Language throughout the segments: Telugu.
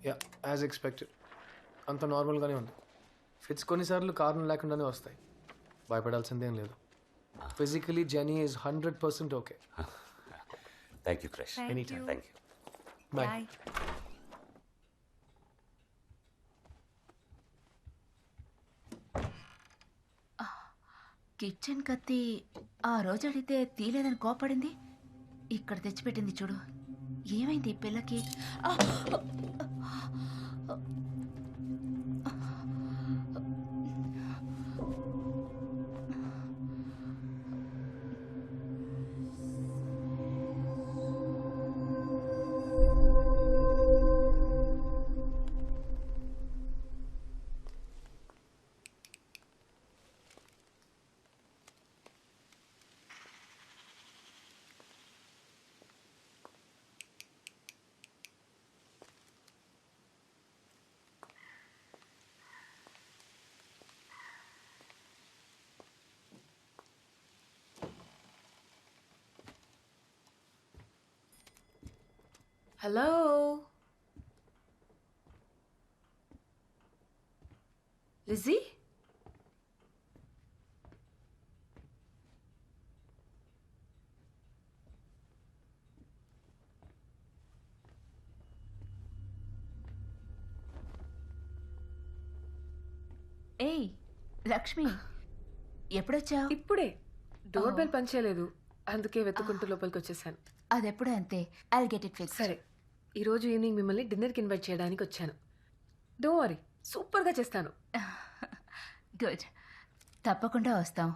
యా యాజ్ ఎక్స్పెక్టెడ్ అంత నార్మల్గానే ఉంది. ఫిట్స్ కొన్నిసార్లు కారణం లేకుండానే వస్తాయి. భయపడాల్సిందేం లేదు. Physically Jenny is 100% okay. Thank you Krish. Anytime. Thank you. Bye. Kitchen కత్తి ఆ రోజు అడిగితే తీలేదని కోపడింది. ఇక్కడ తెచ్చిపెట్టింది చూడు. ఏమైంది ఈ పిల్లకి? ఆ! Hello, Lizzie? ఏయ్ లక్ష్మి, ఎప్పుడొచ్చావు? ఇప్పుడే. డోర్ బెల్ పనిచేయలేదు, అందుకే వెతుకుంటూ లోపలికి వచ్చేసాను. అదెప్పుడు అంతే. I'll get it fix. సరే, ఈరోజు ఈవినింగ్ మిమ్మల్ని డిన్నర్కి ఇన్వైట్ చేయడానికి వచ్చాను. డోంట్ వరీ, సూపర్గా చేస్తాను. గుడ్, తప్పకుండా వస్తాం.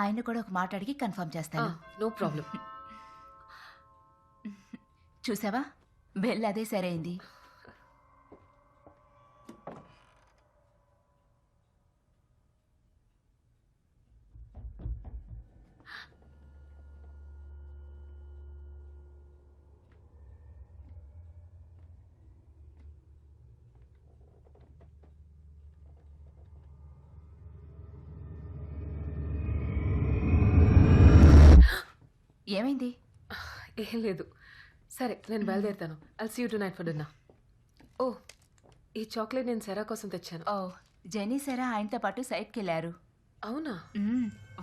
ఆయన కూడా ఒక మాట అడిగి కన్ఫర్మ్ చేస్తాను. No problem. చూసావా, బెల్ అదే సరైంది. ఏమైంది? ఏం లేదు. సరే, నేను బయలుదేరుతాను. I'll see you tonight for dinner. Oh, ఈ చాక్లెట్ నేను సెరా కోసం తెచ్చాను. ఓ, జెనీ సరే ఆయనతో పాటు సైట్కి వెళ్ళారు. అవునా?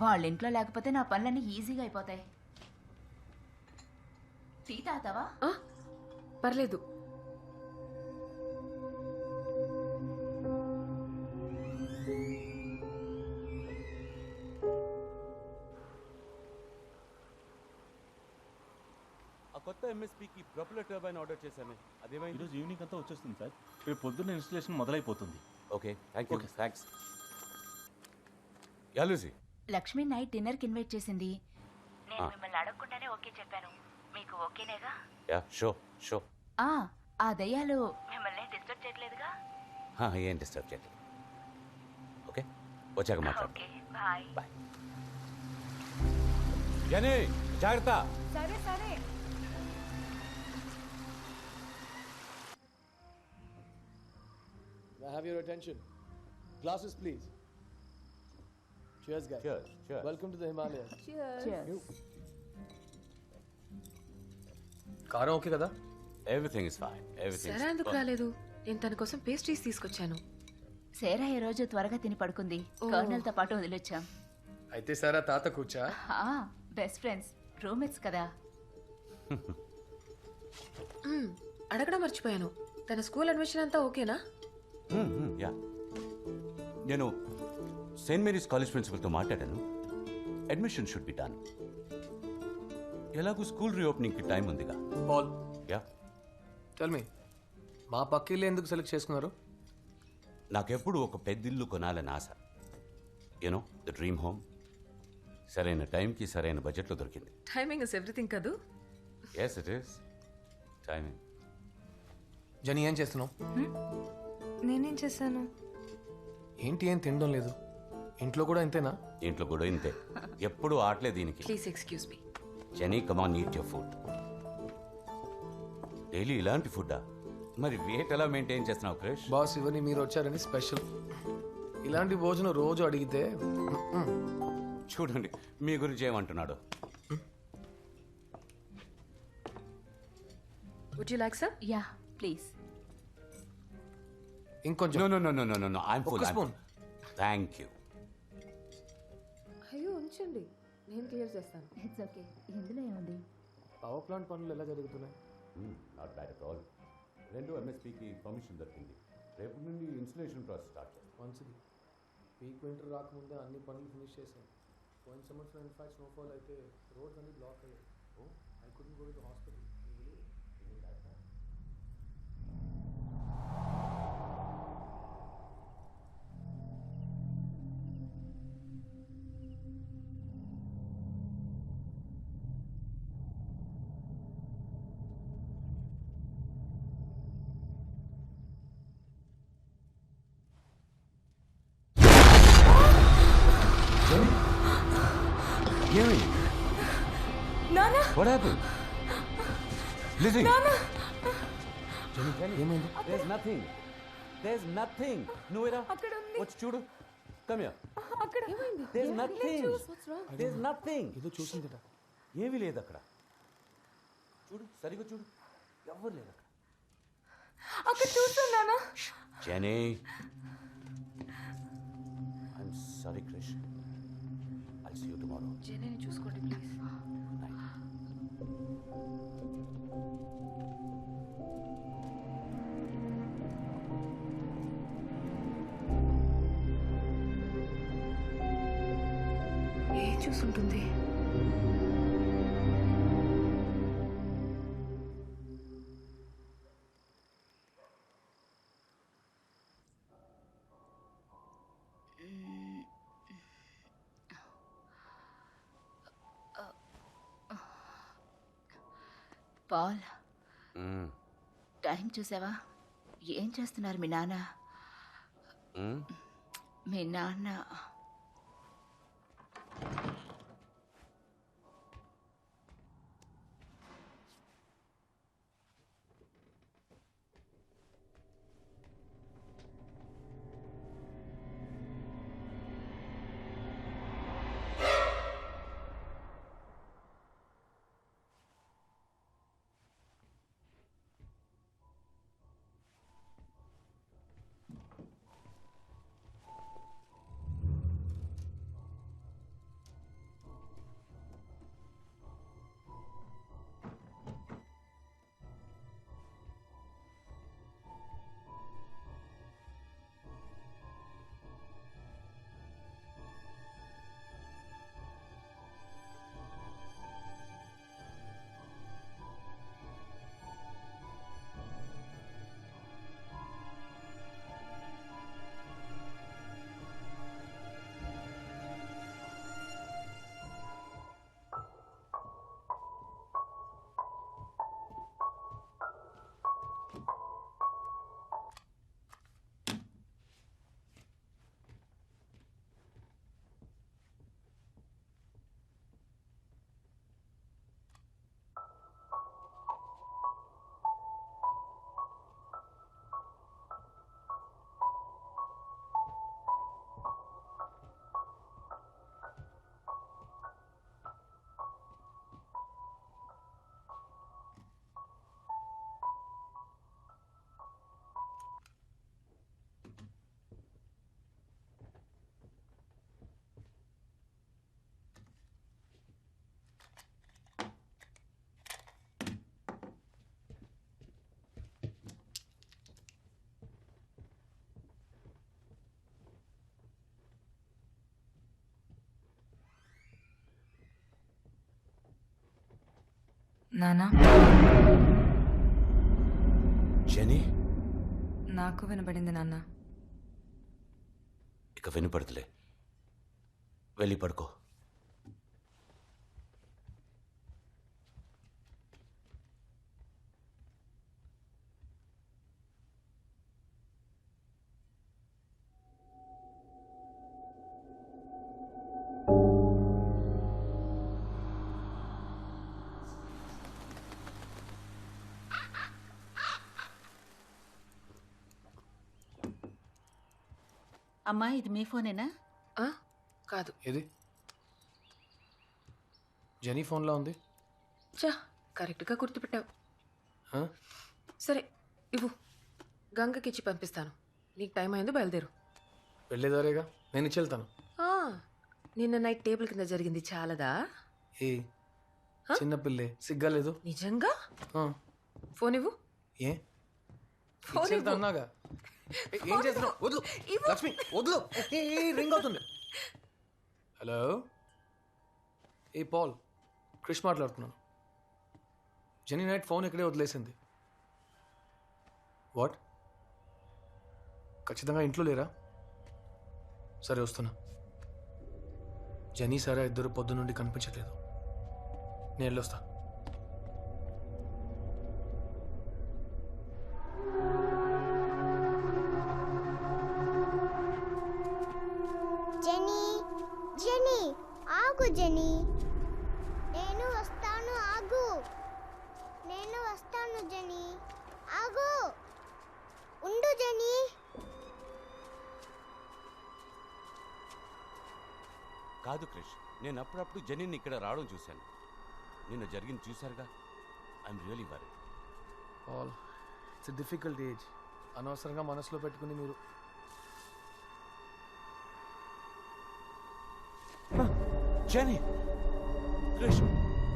వాళ్ళ ఇంట్లో లేకపోతే నా పనులన్నీ ఈజీగా అయిపోతాయి. టీ తాగుతావా? పర్లేదు. కొత్త ఎంఎస్పీకి ప్రొపెల్లర్ టర్బైన్ ఆర్డర్ చేశాను. అదేమైంది? ఈరోజు ఈవినింగ్ అంతా వచ్చేస్తుంది సార్. రేపు పొద్దున్న ఇన్స్టలేషన్ మొదలైపోతుంది. Okay, thank you. Thanks. Yeah Lucy. Lakshmi night డిన్నర్కి ఇన్వైట్ చేసింది. నేను మిమ్మల్ని అడగకుండానే ఓకే చెప్పాను. మీకు ఓకేనేగా? Yeah, show show. ఆ దయ్యాలు మిమ్మల్ని డిస్టర్బ్ చేయట్లేదుగా? ఏం డిస్టర్బ్ చేయట్లేదు. ఓకే, వచ్చాక మాట్లాడు. Okay, bye. బాయ్. జనీ, జాగ్రత్త. సరే సరే. I have your attention. Glasses, please. Cheers, guys. Cheers, cheers. Welcome to the Himalayas. Cheers. కారం ఓకే కదా? Everything is fine. Everything. Cera ఎందుకు రాలేదు? నేను తన కోసం పేస్ట్రీస్ తీసుకొచ్చాను. సేరా ఈ రోజు త్వరగా తిని పడుకుంది. కర్నల్తో పాటు వదిలొచ్చాం. అయితే సారా తాత కూర్చా. బెస్ట్ ఫ్రెండ్స్, రూమ్మేట్స్ కదా. అడగడం మర్చిపోయాను. తన స్కూల్ అడ్మిషన్ అంతా ఓకేనా? యా, నేను సెయింట్ మేరీస్ కాలేజ్ ప్రిన్సిపల్తో మాట్లాడాను. Admission should be done. ఎలాగూ స్కూల్ రీఓపెనింగ్కి టైం ఉందిగా. పాల్, యా, టెల్ మీ, మా పక్కిల్లు ఎందుకు సెలెక్ట్ చేసుకున్నారు? నాకెప్పుడు ఒక పెద్దిల్లు కొనాలని ఆశ. You know, the dream home. సరైన టైంకి సరైన బడ్జెట్లో దొరికింది. టైమింగ్ ఇస్ ఎవ్రీథింగ్ కదూ. Yes it is timing. జని, ఏం చేస్తున్నావు? నేనేం చేశాను? ఏంటి, ఏం తినడం లేదు? ఇంట్లో కూడా ఇంతేనా? ఇంట్లో కూడా ఇంతే, ఎప్పుడు ఆటలే దీనికి. Please excuse me. Jenny, come on, eat your food. Daily ఇలాంటి ఫుడ్డా? మరి వెయిట్ ఎలా మెయింటైన్ చేస్తున్నావు క్రిష్? బాస్, ఇవన్నీ మీరు వచ్చారని స్పెషల్. ఇలాంటి భోజనం రోజు అడిగితే చూడండి మీ గురించి ఏమంటున్నాడు. Would you like some? Yeah please. ఇంకొంచెం. No no no no no no I'm full ఒక్క స్పూన్. Thank you. అయ్యో ఉంచండి, నేను క్లియర్ చేస్తాను. It's okay. ఎందులో ఏముంది? పవర్ ప్లాంట్ పనులు ఎలా జరుగుతున్నాయి? Not bad at all. 2 MSPకి పర్మిషన్ దొరికింది. రేపు నుండి ఇన్స్టలేషన్ ప్రాసెస్ స్టార్ట్ చేస్తాం. మంచిది. పీక్ వింటర్ రాకముందే అన్ని పనులు ఫినిష్ చేశాను. పోయిన సంవత్సరం ఇన్ఫాక్ట్ స్నోఫాల్ అయితే రోడ్స్ అన్ని బ్లాక్ అయ్యాయి. I couldn't go to hospital. ఏమైంది? నానా What happened? Lizzie. ఏమైంది? There's nothing. There's nothing. నువ్వేరా అక్కడ ఉంది. వచ్చి చూడు. Come here. అక్కడ There's nothing. There's nothing. ఏదో చూసిందిట. ఏమీ లేదు అక్కడ. చూడు సరిగ్గా చూడు. ఎవరు లేదు అక్కడ. అక్కడ చూస్తాను నానా. Jenny. I'm sorry, Krish. I'll see you tomorrow. జెన్నీని చూసుకోండి ప్లీజ్. ఏం చూసుంటుంది? Paul, Mm. టైం చూసావా? ఏం చేస్తున్నారు మీ నాన్న? Mm. మీ నాన్న నానా Jenny. నాకు వినపడింది నాన్న. ఇక వినపడదులే. వెళ్ళి పడుకో. అమ్మా, ఇది మీ ఫోనేనా? ఆ? కాదు. ఏది? జెనీ ఫోన్లో ఉంది. చా, కరెక్ట్గా గుర్తుపెట్టావు. ఆ? సరే ఇవ్వు, గంగకి ఇచ్చి పంపిస్తాను. నీకు టైం అయిందో బయలుదేరు. వెళ్ళేదారేగా, నేను ఇచ్చి వెళ్తాను. ఆ, నిన్న నైట్ టేబుల్ కింద జరిగింది చాలదా? ఏ చిన్న పిల్లే, సిగ్గా లేదు. నిజంగా? ఆ, ఫోన్ ఇవ్వు. ఏ ఫోన్ ఇచ్చి వెళ్తా అన్నాగా. ఏం చేస్తున్నావు? వదులు లక్ష్మి, వదులు. రింగ్ అవుతుంది. హలో, ఏ పాల్, క్రిష్ మాట్లాడుతున్నాను. జెనీ నైట్ ఫోన్ ఇక్కడే వదిలేసింది. వాట్? ఖచ్చితంగా ఇంట్లో లేరా? సరే వస్తున్నా. జెనీ సారా ఇద్దరు పొద్దు నుండి కనిపించట్లేదు. నేను వెళ్ళొస్తా. జెనీ, జెనీ ఆగు జెనీ, నేను వస్తాను ఆగు, నేను వస్తాను జెనీ, ఆగు, ఉండు జెనీ. కాదు క్రిష్, నేను అప్పుడప్పుడు జెనీని ఇక్కడ రావడం చూశాను. నిన్న జరిగింది చూశారుగా. I'm really worry. Paul, it's difficult age. అనవసరంగా మనసులో పెట్టుకుని మీరు. Jenny! Krish!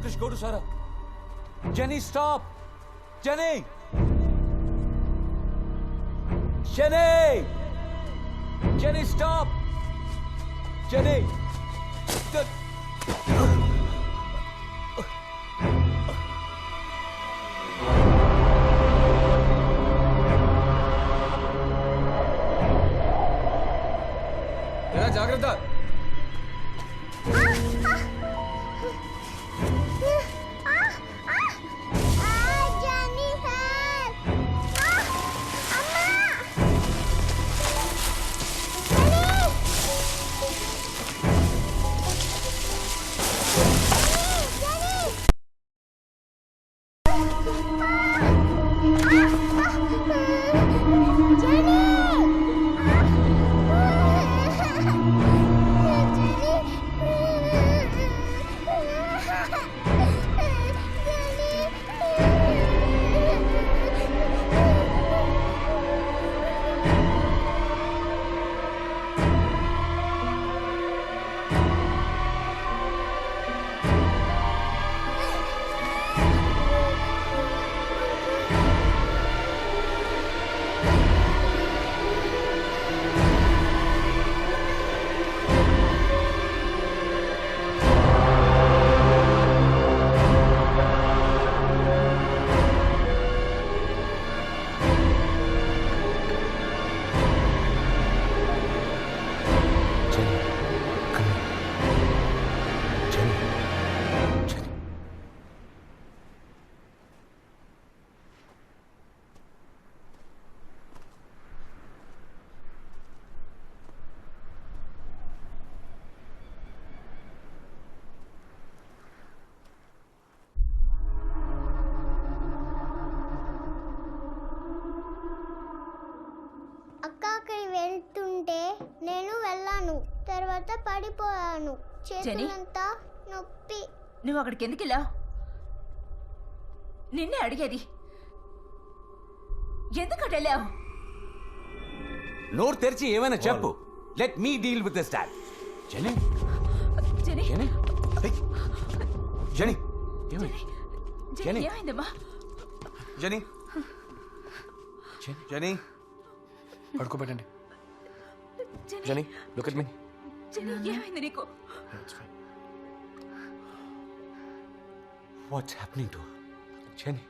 Krish, go to Sarah! Jenny, stop! Jenny! Jenny! Jenny, stop! Jenny! జాగ్రత్త. జెనీ హెల్ప్, అమ్మా, అక్కకి వెళ్తుంటే నేను వెళ్ళాను, తర్వాత పడిపోయాను, చేతులంతా నొప్పి. నువ్వు అక్కడికి ఎందుకు వెళ్ళావు? నిన్నే అడిగేది. ఎందుకటి వెళ్ళావు? నోరు తెరిచి ఏమైనా చెప్పు. Let me deal with this dad. Jenny! Jenny, Jenny! Jenny! Jenny, Jenny! ఏమైందమ్మా? జెనీ! జెనీ! పడుకోబెట్టండి. Jenny, Jenny, look at me. Jenny, ఏమైంది నీకు? What's happening to her? Jenny?